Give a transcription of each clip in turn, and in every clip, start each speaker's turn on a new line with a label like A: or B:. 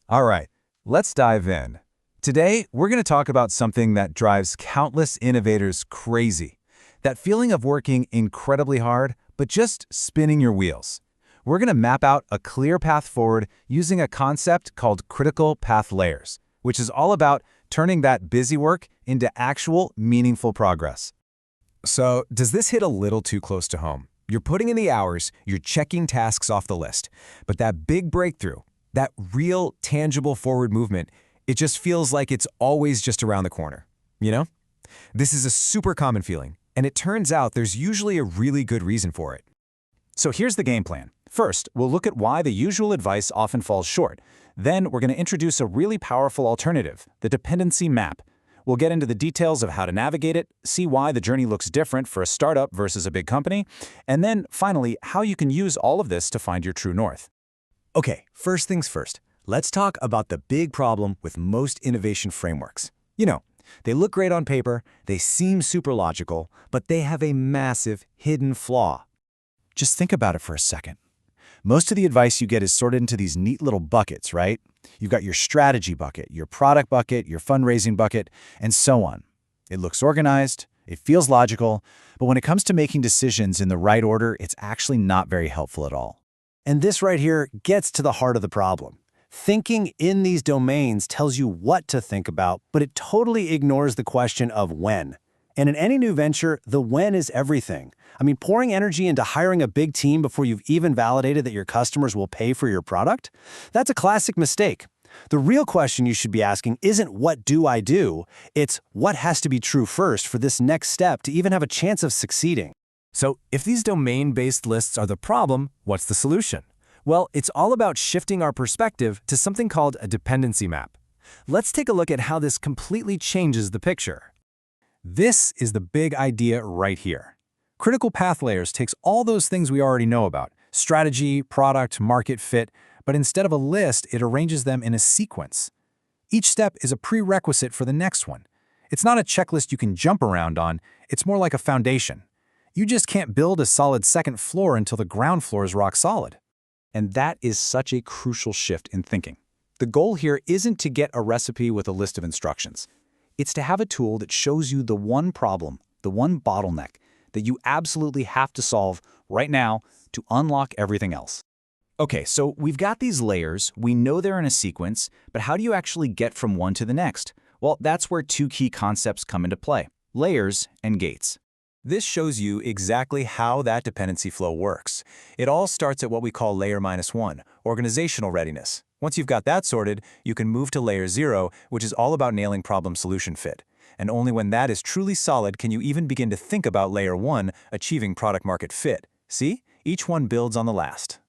A: All right, let's dive in. Today, we're going to talk about something that drives countless innovators crazy. That feeling of working incredibly hard, but just spinning your wheels. We're going to map out a clear path forward using a concept called critical path layers, which is all about turning that busy work into actual, meaningful progress.
B: So, does this hit a little too close to home? You're putting in the hours, you're checking tasks off the list, but that big breakthrough, that real, tangible forward movement, it just feels like it's always just around the corner, you know? This is a super common feeling, and it turns out there's usually a really good reason for it.
C: So here's the game plan. First, we'll look at why the usual advice often falls short. Then we're going to introduce a really powerful alternative, the dependency map. We'll get into the details of how to navigate it, see why the journey looks different for a startup versus a big company, and then, finally, how you can use all of this to find your true north.
B: Okay, first things first. Let's talk about the big problem with most innovation frameworks. You know, they look great on paper, they seem super logical, but they have a massive hidden flaw.
C: Just think about it for a second. Most of the advice you get is sorted into these neat little buckets, right? You've got your strategy bucket, your product bucket, your fundraising bucket, and so on. It looks organized, it feels logical, but when it comes to making decisions in the right order, it's actually not very helpful at all. And this right here gets to the heart of the problem. Thinking in these domains tells you what to think about, but it totally ignores the question of when. And in any new venture, the when is everything. I mean, pouring energy into hiring a big team before you've even validated that your customers will pay for your product? That's a classic mistake. The real question you should be asking isn't what do I do? It's what has to be true first for this next step to even have a chance of succeeding.
B: So, if these domain-based lists are the problem, what's the solution? Well, it's all about shifting our perspective to something called a dependency map. Let's take a look at how this completely changes the picture. This is the big idea right here. Critical path layers takes all those things we already know about, strategy, product, market fit, but instead of a list, it arranges them in a sequence. Each step is a prerequisite for the next one. It's not a checklist you can jump around on, it's more like a foundation. You just can't build a solid second floor until the ground floor is rock solid.
C: And that is such a crucial shift in thinking. The goal here isn't to get a recipe with a list of instructions. It's to have a tool that shows you the one problem, the one bottleneck, that you absolutely have to solve right now to unlock everything else. Okay, so we've got these layers, we know they're in a sequence, but how do you actually get from one to the next? Well, that's where two key concepts come into play, layers and gates. This shows you exactly how that dependency flow works. It all starts at what we call layer -1, organizational readiness. Once you've got that sorted, you can move to layer 0, which is all about nailing problem-solution fit. And only when that is truly solid can you even begin to think about layer 1, achieving product-market fit. See? Each one builds on the last.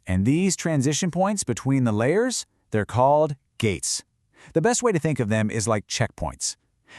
C: And these transition points between the layers, they're called gates. The best way to think of them is like checkpoints.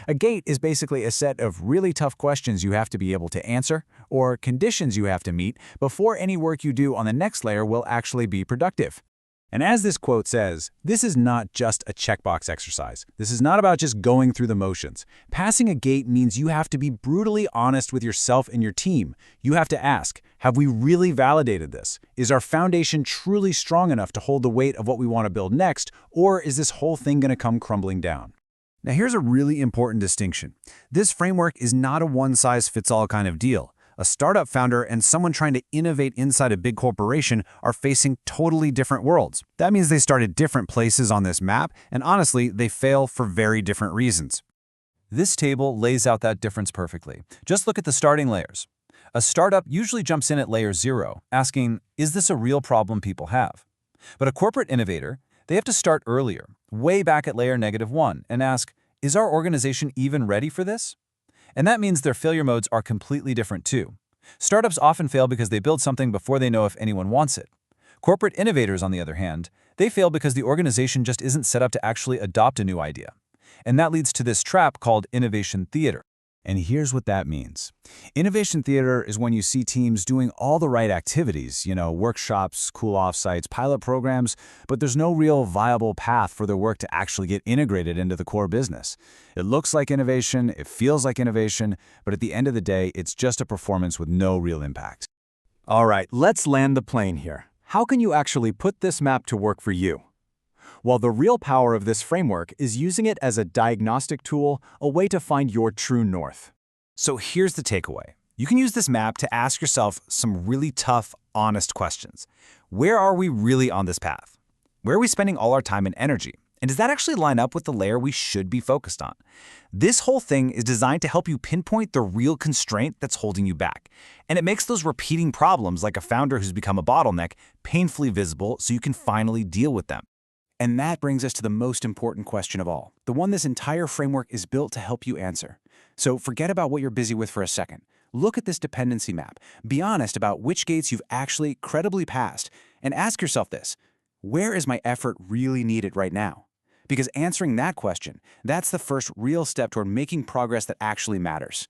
C: A gate is basically a set of really tough questions you have to be able to answer, or conditions you have to meet, before any work you do on the next layer will actually be productive. And as this quote says, this is not just a checkbox exercise. This is not about just going through the motions. Passing a gate means you have to be brutally honest with yourself and your team. You have to ask, have we really validated this? Is our foundation truly strong enough to hold the weight of what we want to build next, or is this whole thing going to come crumbling down? Now here's a really important distinction. This framework is not a one-size-fits-all kind of deal. A startup founder and someone trying to innovate inside a big corporation are facing totally different worlds. That means they start at different places on this map, and honestly, they fail for very different reasons. This table lays out that difference perfectly. Just look at the starting layers. A startup usually jumps in at layer 0, asking, is this a real problem people have? But a corporate innovator, they have to start earlier, way back at layer -1, and ask, is our organization even ready for this? And that means their failure modes are completely different too. Startups often fail because they build something before they know if anyone wants it. Corporate innovators, on the other hand, they fail because the organization just isn't set up to actually adopt a new idea. And that leads to this trap called innovation theater. And here's what that means. Innovation theater is when you see teams doing all the right activities, workshops, cool offsites, pilot programs, but there's no real viable path for their work to actually get integrated into the core business. It looks like innovation, it feels like innovation, but at the end of the day, it's just a performance with no real impact. All right, let's land the plane here. How can you actually put this map to work for you?
B: while the real power of this framework is using it as a diagnostic tool, a way to find your true north.
A: So here's the takeaway. You can use this map to ask yourself some really tough, honest questions. Where are we really on this path? Where are we spending all our time and energy? And does that actually line up with the layer we should be focused on? This whole thing is designed to help you pinpoint the real constraint that's holding you back. And it makes those repeating problems, like a founder who's become a bottleneck, painfully visible so you can finally deal with them.
C: And that brings us to the most important question of all, the one this entire framework is built to help you answer. So forget about what you're busy with for a second. Look at this dependency map. Be honest about which gates you've actually credibly passed, and ask yourself this: where is my effort really needed right now? Because answering that question, that's the first real step toward making progress that actually matters.